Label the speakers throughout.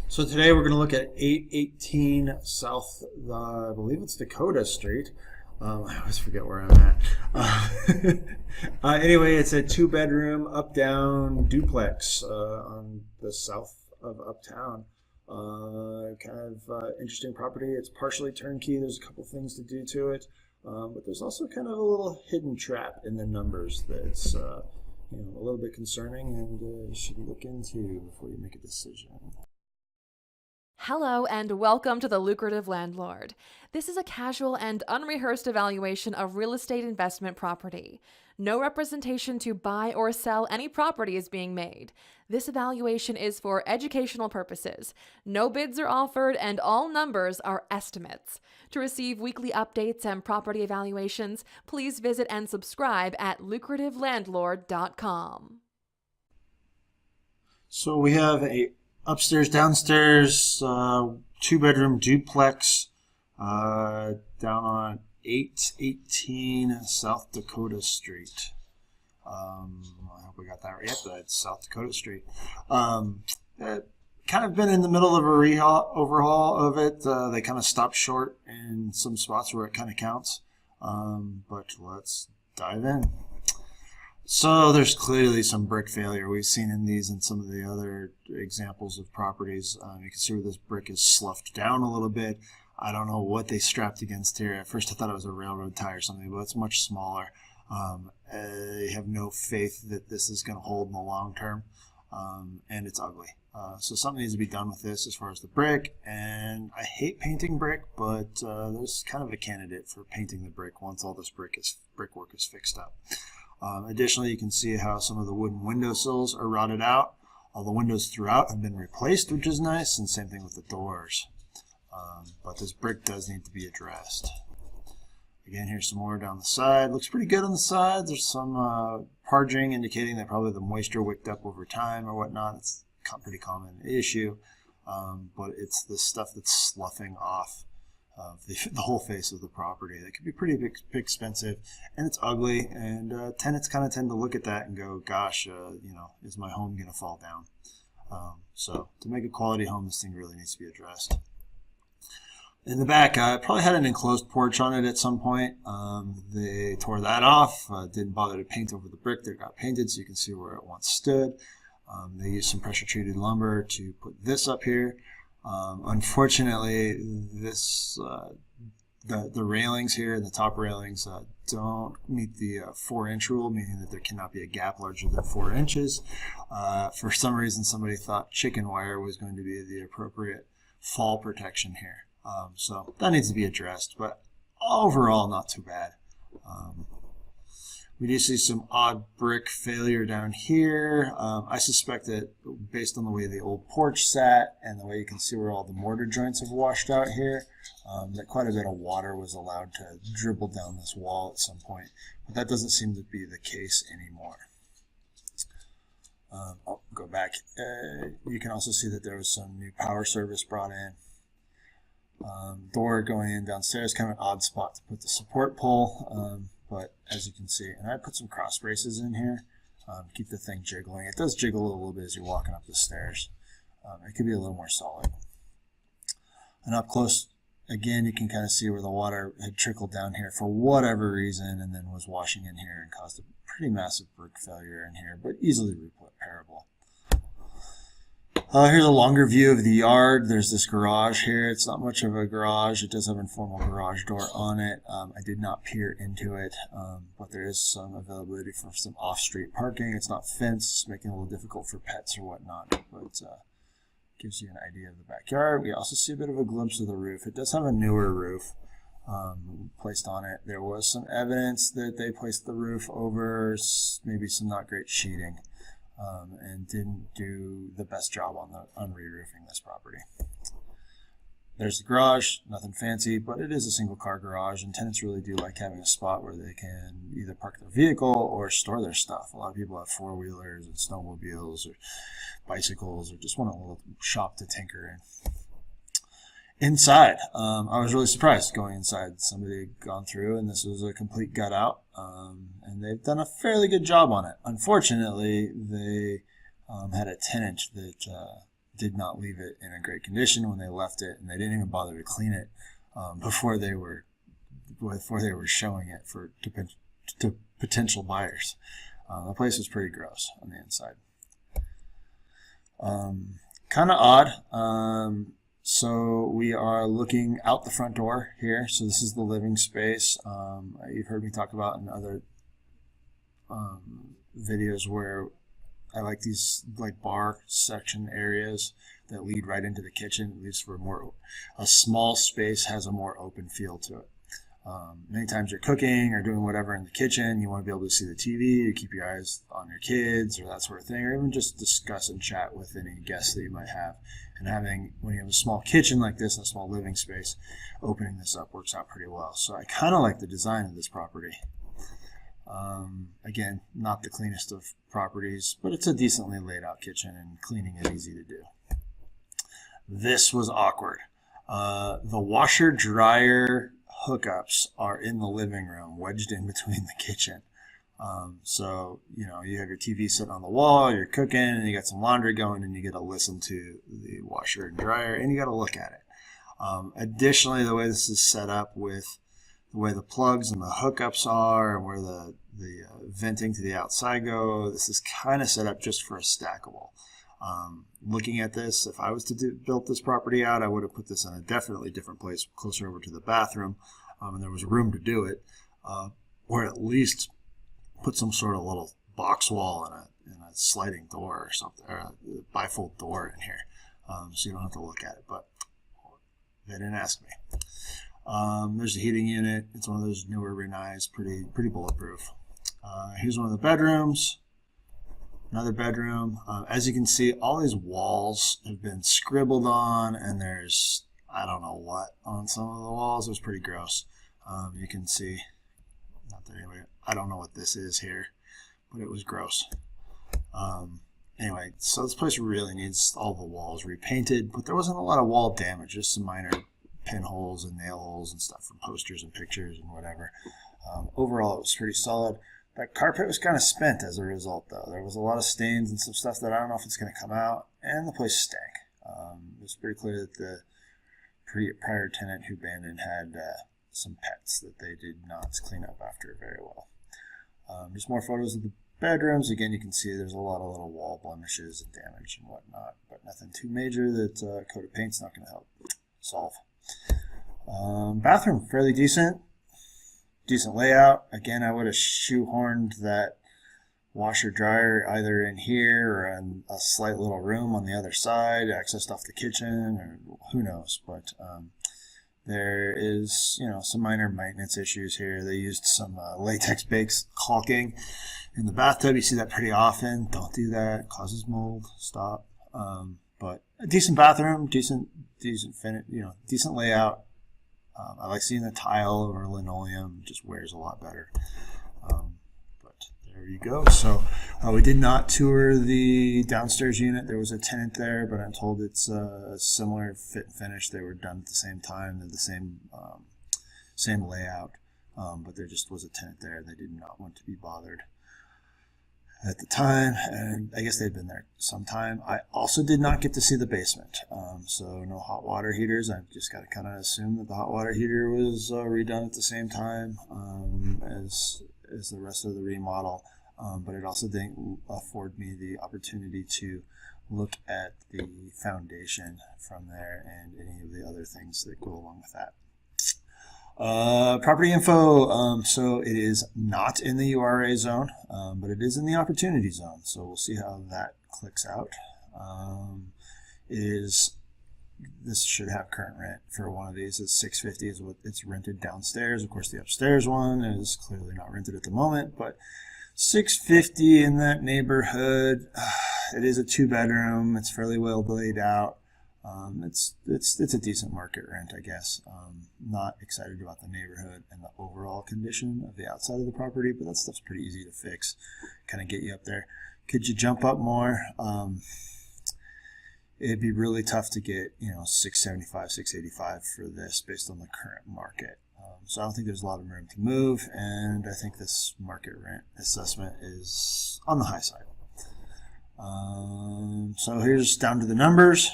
Speaker 1: So today we're going to look at 818 South, I believe it's Dakota Street. I always forget where I'm at. Anyway, it's a two-bedroom up-down duplex on the south of Uptown. Interesting property. It's partially turnkey. There's a couple things to do to it, but there's also kind of a little hidden trap in the numbers that's a little bit concerning, and you should look into before you make a decision.
Speaker 2: Hello and welcome to the Lucrative Landlord. This is a casual and unrehearsed evaluation of real estate investment property. No representation to buy or sell any property is being made. This evaluation is for educational purposes. No bids are offered and all numbers are estimates. To receive weekly updates and property evaluations, please visit and subscribe at lucrativelandlord.com.
Speaker 1: So we have a upstairs, downstairs, two-bedroom duplex down on 818 South Dakota Street. I hope we got that right. Yep, that's South Dakota Street. Kind of been in the middle of a overhaul of it. They kind of stopped short in some spots where it kind of counts. But let's dive in. So there's clearly some brick failure. We've seen in these and some of the other examples of properties. You can see where this brick is sloughed down a little bit. I don't know what they strapped against here. At first I thought it was a railroad tie or something, but it's much smaller. I have no faith that this is going to hold in the long term, and it's ugly. So something needs to be done with this as far as the brick, and I hate painting brick, but there's kind of a candidate for painting the brick once all this brickwork is fixed up. Additionally, you can see how some of the wooden windowsills are rotted out. All the windows throughout have been replaced, which is nice, and same thing with the doors. But this brick does need to be addressed. Again, here's some more down the side. Looks pretty good on the side. There's some parging indicating that probably the moisture wicked up over time or whatnot. It's a pretty common issue, but it's the stuff that's sloughing off of the whole face of the property. That could be pretty expensive, and it's ugly, and tenants kind of tend to look at that and go, gosh, is my home going to fall down? So to make a quality home, this thing really needs to be addressed. In the back, I probably had an enclosed porch on it at some point. They tore that off, didn't bother to paint over the brick that got painted, so you can see where it once stood. They used some pressure-treated lumber to put this up here. Unfortunately, the railings here, and the top railings, don't meet the 4-inch rule, meaning that there cannot be a gap larger than 4 inches. For some reason, somebody thought chicken wire was going to be the appropriate fall protection here. So that needs to be addressed, but overall, not too bad. We do see some odd brick failure down here. I suspect that based on the way the old porch sat and the way you can see where all the mortar joints have washed out here, that quite a bit of water was allowed to dribble down this wall at some point. But that doesn't seem to be the case anymore. I'll go back. You can also see that there was some new power service brought in. Door going in downstairs, kind of an odd spot to put the support pole. But as you can see, and I put some cross braces in here, keep the thing jiggling. It does jiggle a little bit as you're walking up the stairs. It could be a little more solid. And up close, again, you can kind of see where the water had trickled down here for whatever reason and then was washing in here and caused a pretty massive brick failure in here, but easily repairable. Here's a longer view of the yard. There's this garage here. It's not much of a garage. It does have a informal garage door on it. I did not peer into it, but there is some availability for some off-street parking. It's not fenced, making it a little difficult for pets or whatnot, but gives you an idea of the backyard. We also see a bit of a glimpse of the roof. It does have a newer roof placed on it. There was some evidence that they placed the roof over maybe some not great sheeting. And didn't do the best job on re-roofing this property. There's the garage, nothing fancy, but it is a single car garage, and tenants really do like having a spot where they can either park their vehicle or store their stuff. A lot of people have four-wheelers and snowmobiles or bicycles or just want a little shop to tinker in. Inside, I was really surprised going inside. Somebody had gone through, and this was a complete gut out, and they've done a fairly good job on it. Unfortunately, they had a tenant that did not leave it in a great condition when they left it, and they didn't even bother to clean it before they were showing it to potential buyers. The place was pretty gross on the inside. Kind of odd. So we are looking out the front door here. So this is the living space. You've heard me talk about in other videos where I like these like bar section areas that lead right into the kitchen. At least a small space has a more open feel to it. Many times you're cooking or doing whatever in the kitchen, you want to be able to see the TV, you keep your eyes on your kids or that sort of thing, or even just discuss and chat with any guests that you might have. And when you have a small kitchen like this, a small living space, opening this up works out pretty well. So I kind of like the design of this property. Again, not the cleanest of properties, but it's a decently laid out kitchen and cleaning is easy to do. This was awkward. The washer dryer hookups are in the living room, wedged in between the kitchen. So, you have your TV sitting on the wall, you're cooking, and you got some laundry going, and you get to listen to the washer and dryer, and you got to look at it. Additionally, the way this is set up with the way the plugs and the hookups are and where the venting to the outside go, this is kind of set up just for a stackable. Looking at this, if I was to build this property out, I would have put this in a definitely different place, closer over to the bathroom, and there was room to do it, or at least put some sort of little box wall and a sliding door or something, or a bifold door in here, so you don't have to look at it. But they didn't ask me. There's a heating unit. It's one of those newer Rinnais, pretty bulletproof. Here's one of the bedrooms. Another bedroom. As you can see, all these walls have been scribbled on, and there's I don't know what on some of the walls. It was pretty gross. You can see, not that anybody, I don't know what this is here, but it was gross. Anyway, so this place really needs all the walls repainted, but there wasn't a lot of wall damage, just some minor pinholes and nail holes and stuff from posters and pictures and whatever. Overall, it was pretty solid. That carpet was kind of spent as a result, though. There was a lot of stains and some stuff that I don't know if it's going to come out, and the place stank. It was pretty clear that the prior tenant who abandoned had some pets that they did not clean up after very well. Just more photos of the bedrooms. Again, you can see there's a lot of little wall blemishes and damage and whatnot, but nothing too major that coat of paint's not going to help solve. Bathroom, fairly decent layout. Again, I would have shoehorned that washer dryer either in here or in a slight little room on the other side, accessed off the kitchen, or who knows. But there is, some minor maintenance issues here. They used some latex-based caulking in the bathtub. You see that pretty often. Don't do that. It causes mold. Stop. But a decent bathroom, decent finish, decent layout. I like seeing the tile over linoleum. It just wears a lot better. But there you go. So we did not tour the downstairs unit. There was a tenant there, but I'm told it's a similar fit and finish. They were done at the same time. They're the same layout. But there just was a tenant there. They did not want to be bothered at the time, and I guess they'd been there some time. I also did not get to see the basement, so no hot water heaters. I've just got to kind of assume that the hot water heater was redone at the same time as the rest of the remodel, but it also didn't afford me the opportunity to look at the foundation from there and any of the other things that go along with that. Property info, so it is not in the URA zone, but it is in the opportunity zone, so we'll see how that clicks out. This should have current rent for one of these. It's $650 is what it's rented downstairs. Of course, the upstairs one is clearly not rented at the moment, but $650 in that neighborhood. It is a 2-bedroom. It's fairly well laid out. It's a decent market rent, I guess. Not excited about the neighborhood and the overall condition of the outside of the property, but that stuff's pretty easy to fix. Kind of get you up there. Could you jump up more? It'd be really tough to get, $675, $685 for this based on the current market. So I don't think there's a lot of room to move, and I think this market rent assessment is on the high side. So here's down to the numbers.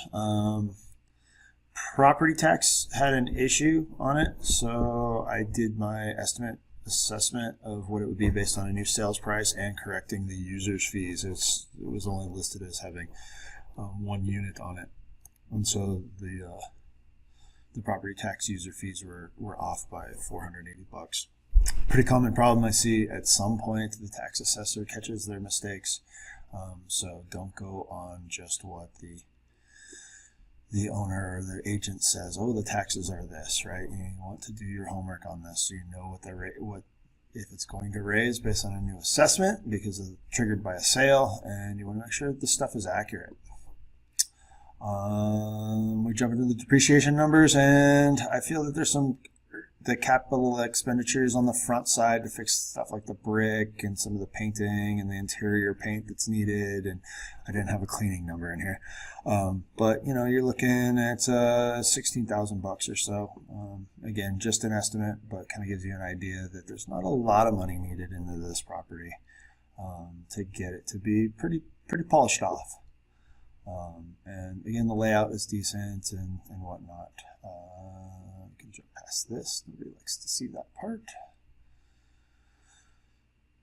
Speaker 1: Property tax had an issue on it, so I did my assessment of what it would be based on a new sales price and correcting the user's fees. It was only listed as having one unit on it, and so the property tax user fees were off by $480. Pretty common problem I see. At some point the tax assessor catches their mistakes, so don't go on just what the owner or their agent says. Oh, the taxes are this, right? You want to do your homework on this so you know what the rate, what if it's going to raise based on a new assessment because of triggered by a sale, and you want to make sure that the stuff is accurate. We jump into the depreciation numbers, and I feel that there's the capital expenditures on the front side to fix stuff like the brick and some of the painting and the interior paint that's needed. And I didn't have a cleaning number in here. But you're looking at $16,000 or so. Again, just an estimate, but kind of gives you an idea that there's not a lot of money needed into this property to get it to be pretty polished off. And again, the layout is decent and whatnot. We can jump past this. Nobody likes to see that part.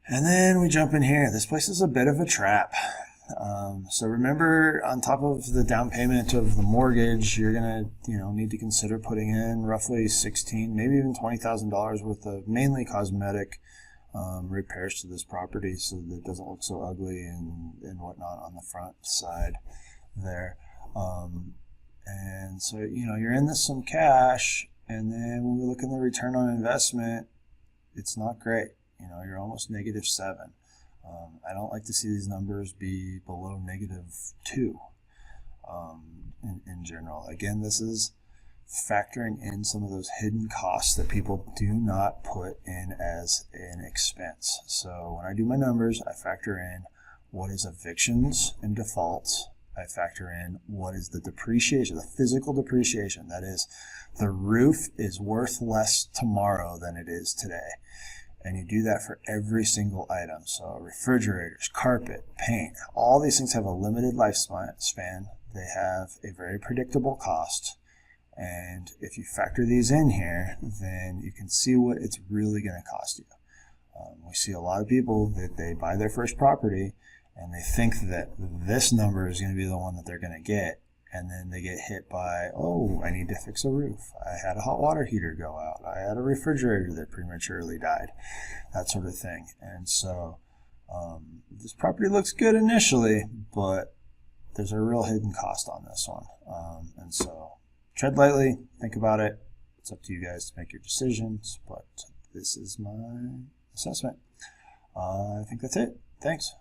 Speaker 1: And then we jump in here. This place is a bit of a trap. So remember, on top of the down payment of the mortgage, you're gonna need to consider putting in roughly $16,000, maybe even $20,000 worth of mainly cosmetic repairs to this property, so that it doesn't look so ugly and whatnot on the front side there. And so you're in this some cash, and then when we look at the return on investment, it's not great. You're almost -7. I don't like to see these numbers be below -2 in general. Again, this is factoring in some of those hidden costs that people do not put in as an expense. So when I do my numbers, I factor in what is evictions and defaults. I factor in what is the depreciation, the physical depreciation. That is, the roof is worth less tomorrow than it is today. And you do that for every single item. So refrigerators, carpet, paint, all these things have a limited lifespan. They have a very predictable cost. And if you factor these in here, then you can see what it's really going to cost you. We see a lot of people that they buy their first property and they think that this number is going to be the one that they're going to get. And then they get hit by, oh, I need to fix a roof. I had a hot water heater go out. I had a refrigerator that prematurely died, that sort of thing. And so this property looks good initially, but there's a real hidden cost on this one. And so tread lightly, think about it. It's up to you guys to make your decisions, but this is my assessment. I think that's it. Thanks.